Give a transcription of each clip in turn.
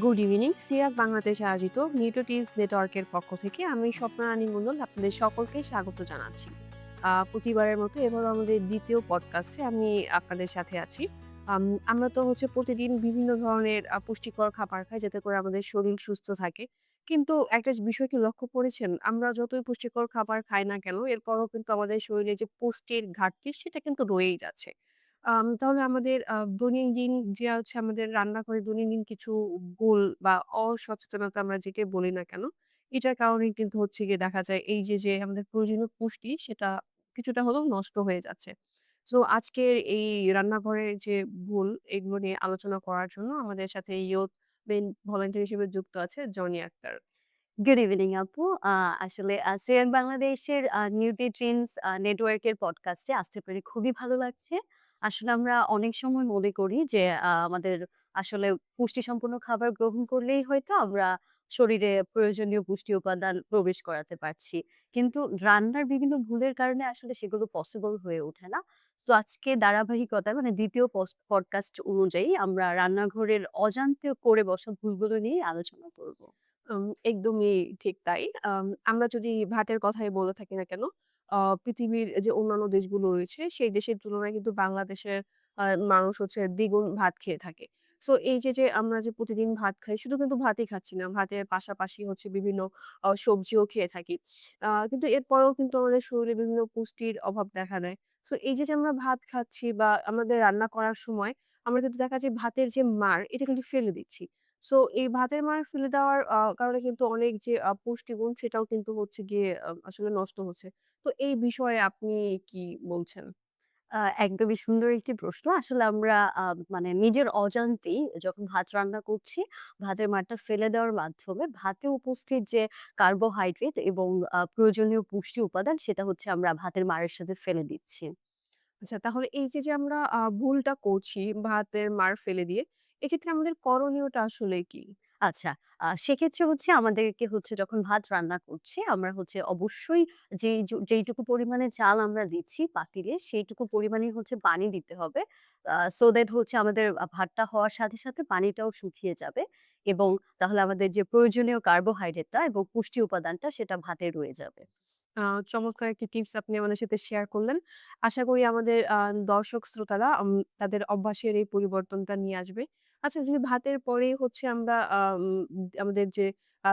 Good evening. সিয়াক বাংলাদেশে আয়োজিত নিউট্রিটিস নেটওয়ার্কের পক্ষ থেকে আমি স্বপ্নারানী মণ্ডল আপনাদের সকলকে স্বাগত জানাচ্ছি। প্রতিবারের মতো এবারও আমাদের দ্বিতীয় পডকাস্টে আমি আপনাদের সাথে আছি। আমরা তো প্রতিদিন বিভিন্ন ধরনের পুষ্টিকর খাবার খাই যাতে করে আমাদের শরীর সুস্থ থাকে। কিন্তু একটা বিষয় কি লক্ষ্য করেছেন? আমরা যতই পুষ্টিকর খাবার খাই না কেন, এরপরও কিন্তু আমাদের শরীরে যে পুষ্টির ঘাটতি সেটা কিন্তু রয়েই যাচ্ছে। তাহলে আমাদের দৈনন্দিন যে আমাদের রান্নাঘরে দৈনন্দিন কিছু ভুল বা অসচেতনতা আমরা যেটাই বলি না কেন, এটার কারণেই কিন্তু হচ্ছে গিয়ে দেখা যায় এই যে আমাদের প্রয়োজনীয় পুষ্টি সেটা কিছুটা হলেও নষ্ট হয়ে যাচ্ছে। সো আজকের এই রান্নাঘরের যে ভুল এগুলো নিয়ে আলোচনা করার জন্য আমাদের সাথে ইয়ুথ মেইন ভলান্টিয়ার হিসেবে যুক্ত আছে জনি আক্তার। গুড ইভিনিং আপু। আসলে শ্রেয়ান বাংলাদেশের নিউট্রিয়েন্টস নেটওয়ার্কের পডকাস্টে আসতে পেরে খুবই ভালো লাগছে। আসলে আমরা অনেক সময় মনে করি যে আমাদের আসলে পুষ্টিসম্পন্ন খাবার গ্রহণ করলেই হয়তো আমরা শরীরে প্রয়োজনীয় পুষ্টি উপাদান প্রবেশ করাতে পারছি। কিন্তু রান্নার বিভিন্ন ভুলের কারণে আসলে সেগুলো পসিবল হয়ে ওঠে না। সো আজকে ধারাবাহিকতায় মানে ২য় পডকাস্ট অনুযায়ী আমরা রান্নাঘরের অজান্তে করে বসা ভুলগুলো নিয়ে আলোচনা করব। একদমই ঠিক তাই। আমরা যদি ভাতের কথাই বলে থাকি না কেন, পৃথিবীর যে অন্যান্য দেশগুলো রয়েছে, সেই দেশের তুলনায় কিন্তু বাংলাদেশের আ মানুষ দ্বিগুণ ভাত খেয়ে থাকে। সো এই যে আমরা যে প্রতিদিন ভাত খাই, শুধু কিন্তু ভাতই খাচ্ছি না। ভাতের পাশাপাশি বিভিন্ন সবজিও খেয়ে থাকি। কিন্তু এরপরেও কিন্তু আমাদের শরীরে বিভিন্ন পুষ্টির অভাব দেখা দেয়। সো এই যে আমরা ভাত খাচ্ছি বা আমাদের রান্না করার সময় আমরা কিন্তু দেখা যায় ভাতের যে মাড়, এটা কিন্তু ফেলে দিচ্ছি। সো এই ভাতের মার ফেলে দেওয়ার কারণে কিন্তু অনেক যে পুষ্টিগুণ সেটাও কিন্তু হচ্ছে গিয়ে আসলে নষ্ট হচ্ছে। তো এই বিষয়ে আপনি কি বলছেন? একদমই সুন্দর একটি প্রশ্ন। আসলে আমরা মানে নিজের অজান্তেই যখন ভাত রান্না করছি, ভাতের মাড়টা ফেলে দেওয়ার মাধ্যমে ভাতে উপস্থিত যে কার্বোহাইড্রেট এবং প্রয়োজনীয় পুষ্টি উপাদান সেটা হচ্ছে আমরা ভাতের মাড়ের সাথে ফেলে দিচ্ছি। আচ্ছা, তাহলে এই যে আমরা ভুলটা করছি ভাতের মার ফেলে দিয়ে, এক্ষেত্রে আমাদের করণীয়টা আসলে কি? আচ্ছা, সেক্ষেত্রে হচ্ছে আমাদেরকে হচ্ছে যখন ভাত রান্না করছি, আমরা হচ্ছে অবশ্যই যেইটুকু পরিমাণে চাল আমরা দিচ্ছি পাতিলে, সেইটুকু পরিমাণেই হচ্ছে পানি দিতে হবে। সো দ্যাট হচ্ছে আমাদের ভাতটা হওয়ার সাথে, সাথে পানিটাও শুকিয়ে যাবে এবং তাহলে আমাদের যে প্রয়োজনীয় কার্বোহাইড্রেটটা এবং পুষ্টি উপাদানটা সেটা ভাতে রয়ে যাবে। আ চমৎকার একটি টিপস আপনি আমাদের সাথে শেয়ার করলেন। আশা করি আমাদের দর্শক শ্রোতারা তাদের অভ্যাসের এই পরিবর্তনটা নিয়ে আসবে। আচ্ছা, যদি ভাতের পরেই আমরা আমাদের যে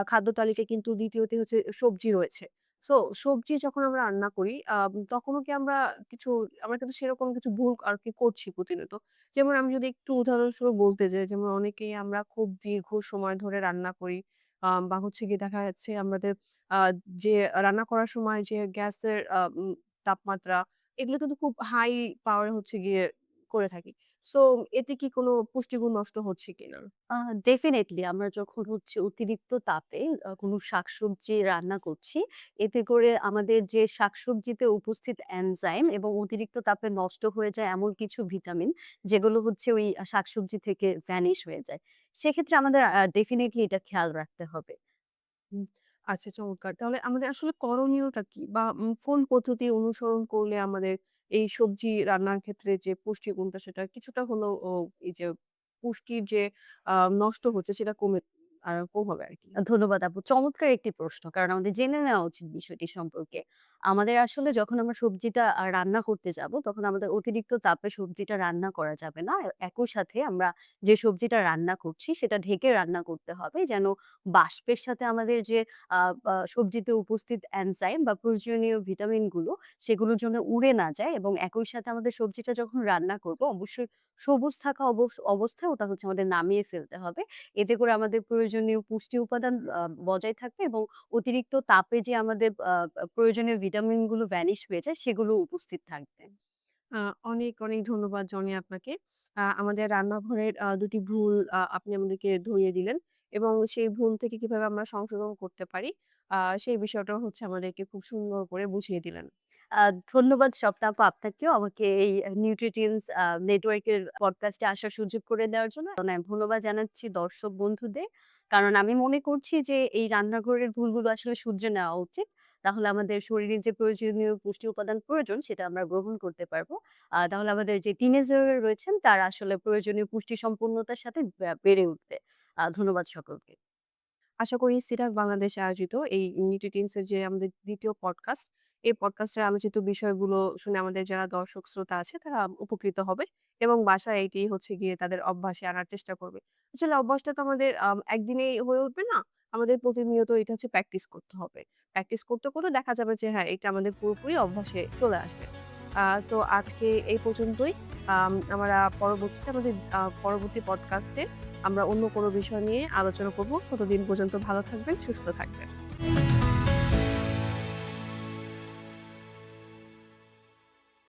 খাদ্য তালিকায় কিন্তু ২য় তে সবজি রয়েছে। সো সবজি যখন আমরা রান্না করি তখনও কি আমরা কিন্তু সেরকম কিছু ভুল আরকি করছি প্রতিনিয়ত। যেমন আমি যদি একটু উদাহরণস্বরূপ বলতে যাই, যেমন অনেকেই আমরা খুব দীর্ঘ সময় ধরে রান্না করি। বা হচ্ছে গিয়ে দেখা যাচ্ছে আমাদের আ যে রান্না করার সময় যে গ্যাসের তাপমাত্রা এগুলো কিন্তু খুব হাই পাওয়ার করে থাকি। সো এতে কি কোনো পুষ্টিগুণ নষ্ট হচ্ছে কিনা? আ ডেফিনিটলি আমরা যখন হচ্ছে অতিরিক্ত তাপে কোনো শাকসবজি রান্না করছি, এতে করে আমাদের যে শাকসবজিতে উপস্থিত এনজাইম এবং অতিরিক্ত তাপে নষ্ট হয়ে যায় এমন কিছু ভিটামিন, যেগুলো হচ্ছে ওই শাকসবজি থেকে ভ্যানিশ হয়ে যায়। সেক্ষেত্রে আমাদের ডেফিনিটলি এটা খেয়াল রাখতে হবে। হুম, আচ্ছা, চমৎকার। তাহলে আমাদের আসলে করণীয়টা কি? বা কোন পদ্ধতি অনুসরণ করলে আমাদের এই সবজি রান্নার ক্ষেত্রে যে পুষ্টিগুণটা সেটা কিছুটা হলেও এই যে পুষ্টির যে আ নষ্ট হচ্ছে সেটা কম হবে আরকি? ধন্যবাদ আপু। চমৎকার একটি প্রশ্ন। কারণ আমাদের জেনে নেওয়া উচিত বিষয়টি সম্পর্কে। আমাদের আসলে যখন আমরা সবজিটা রান্না করতে যাব, তখন আমাদের অতিরিক্ত তাপে সবজিটা রান্না করা যাবে না। একই সাথে আমরা যে সবজিটা রান্না করছি, সেটা ঢেকে রান্না করতে হবে যেন বাষ্পের সাথে আমাদের যে আ আ সবজিতে উপস্থিত এনজাইম বা প্রয়োজনীয় ভিটামিনগুলো, সেগুলো যেন উড়ে না যায় এবং একই সাথে আমাদের সবজিটা যখন রান্না করব, অবশ্যই সবুজ থাকা অবস্থায় ওটা হচ্ছে আমাদের নামিয়ে ফেলতে হবে। এতে করে আমাদের প্রয়োজনীয় পুষ্টি উপাদান বজায় থাকবে এবং অতিরিক্ত তাপে যে আমাদের প্রয়োজনীয় ভিটামিনগুলো ভ্যানিশ হয়ে যায় সেগুলো উপস্থিত থাকবে। আ অনেক ধন্যবাদ জনি আপনাকে। আমাদের রান্নাঘরের ২ টি ভুল আপনি আমাদেরকে ধরিয়ে দিলেন এবং সেই ভুল থেকে কিভাবে আমরা সংশোধন করতে পারি সেই বিষয়টাও আমাদেরকে খুব সুন্দর করে বুঝিয়ে দিলেন। আ ধন্যবাদ স্বপ্না আপু আপনাকেও আমাকে এই নিউট্রিটিনস নেটওয়ার্কের পডকাস্টে আসার সুযোগ করে দেওয়ার জন্য। ধন্যবাদ জানাচ্ছি দর্শক বন্ধুদের। কারণ আমি মনে করছি যে এই রান্নাঘরের ভুলগুলো আসলে শুধরে নেওয়া উচিত। তাহলে আমাদের শরীরে যে প্রয়োজনীয় পুষ্টি উপাদান প্রয়োজন সেটা আমরা গ্রহণ করতে পারবো। তাহলে আমাদের যে টিনেজার রয়েছেন তারা আসলে প্রয়োজনীয় পুষ্টি সম্পন্নতার সাথে বেড়ে উঠবে। ধন্যবাদ সকলকে। আশা করি সিটাক বাংলাদেশে আয়োজিত এই নিউট্রিটিনস এর যে আমাদের ২য় পডকাস্ট, এই পডকাস্টের আলোচিত বিষয়গুলো শুনে আমাদের যারা দর্শক শ্রোতা আছে তারা উপকৃত হবে এবং বাসায় এটি হচ্ছে গিয়ে তাদের অভ্যাসে আনার চেষ্টা করবে। আসলে অভ্যাসটা তো আমাদের একদিনেই হয়ে উঠবে না। আমাদের প্রতিনিয়ত এটা হচ্ছে প্র্যাকটিস করতে হবে। প্র্যাকটিস করতে, করতে দেখা যাবে যে হ্যাঁ, এটা আমাদের পুরোপুরি অভ্যাসে চলে আসবে। সো আজকে এই পর্যন্তই। আমরা পরবর্তীতে আমাদের পরবর্তী পডকাস্টে আমরা অন্য কোনো বিষয় নিয়ে আলোচনা করব। ততদিন পর্যন্ত ভালো থাকবেন, সুস্থ থাকবেন।